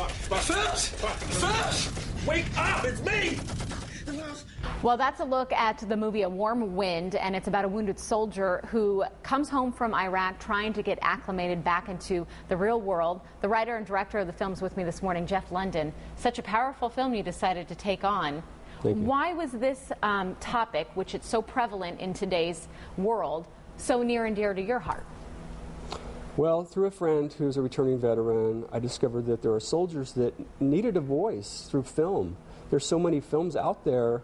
Phipps! Wake up! It's me! Well, that's a look at the movie A Warm Wind, and it's about a wounded soldier who comes home from Iraq trying to get acclimated back into the real world. The writer and director of the film's with me this morning, Jeff London. Such a powerful film you decided to take on. Thank you. Why was this topic, which is so prevalent in today's world, so near and dear to your heart? Well, through a friend who's a returning veteran, I discovered that there are soldiers that needed a voice through film. There's so many films out there,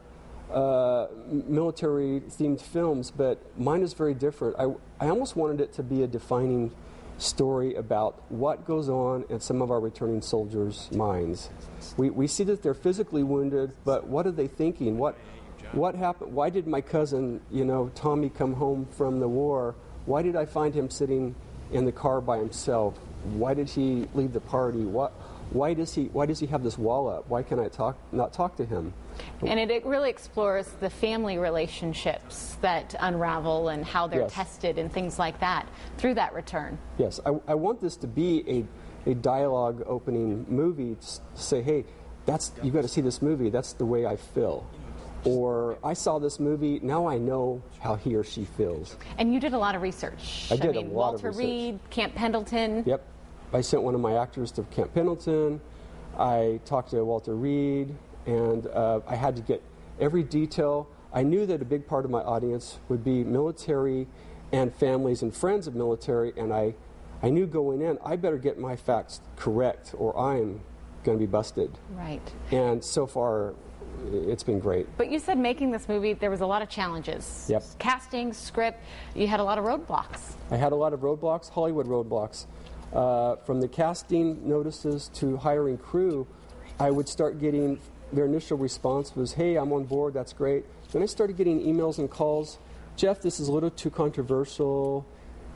military-themed films, but mine is very different. I almost wanted it to be a defining story about what goes on in some of our returning soldiers' minds. We see that they're physically wounded, but what are they thinking? What happened? Why did my cousin, Tommy, come home from the war? Why did I find him sitting in the car by himself? Why did he leave the party? Why does he have this wall up? Why can I not talk to him? And it really explores the family relationships that unravel and how they're tested and things like that through that return. Yes, I want this to be a dialogue opening movie to say, hey, you got to see this movie. That's the way I feel. Or I saw this movie, now I know how he or she feels. And you did a lot of research. I did a lot of research. Walter Reed, Camp Pendleton. Yep. I sent one of my actors to Camp Pendleton. I talked to Walter Reed, and I had to get every detail. I knew that a big part of my audience would be military and families and friends of military, and I knew going in, I better get my facts correct or I'm going to be busted. Right. And so far, it's been great. But you said making this movie, there was a lot of challenges. Yep. Casting, script, you had a lot of roadblocks. I had a lot of roadblocks, Hollywood roadblocks. From the casting notices to hiring crew, I would start getting, their initial response was, hey, I'm on board, that's great. Then I started getting emails and calls, Jeff, this is a little too controversial.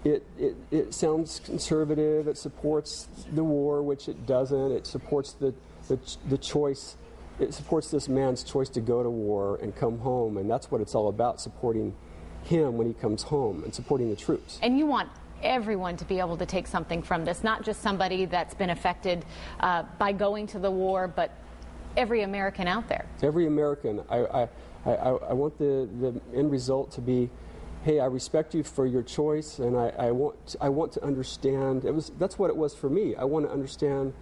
It sounds conservative, it supports the war, which it doesn't. It supports the choice. It supports this man's choice to go to war and come home, and that's what it's all about, supporting him when he comes home and supporting the troops. And you want everyone to be able to take something from this, not just somebody that's been affected by going to the war, but every American out there. Every American. I want the end result to be, hey, I respect you for your choice, and I want to understand. That's what it was for me. I want to understand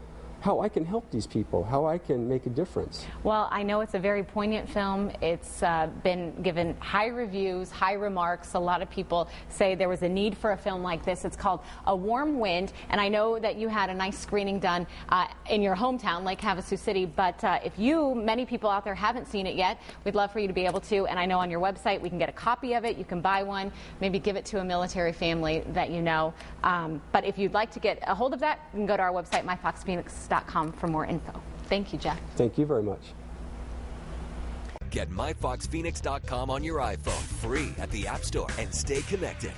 how I can help these people, how I can make a difference. Well, I know it's a very poignant film. It's been given high reviews, high remarks. A lot of people say there was a need for a film like this. It's called A Warm Wind, and I know that you had a nice screening done in your hometown, Lake Havasu City, but if many people out there haven't seen it yet, we'd love for you to be able to, and I know on your website we can get a copy of it. You can buy one, maybe give it to a military family that you know. But if you'd like to get a hold of that, you can go to our website, myfoxphoenix.com, for more info. Thank you, Jeff. Thank you very much. Get myfoxphoenix.com on your iPhone free at the App Store and stay connected.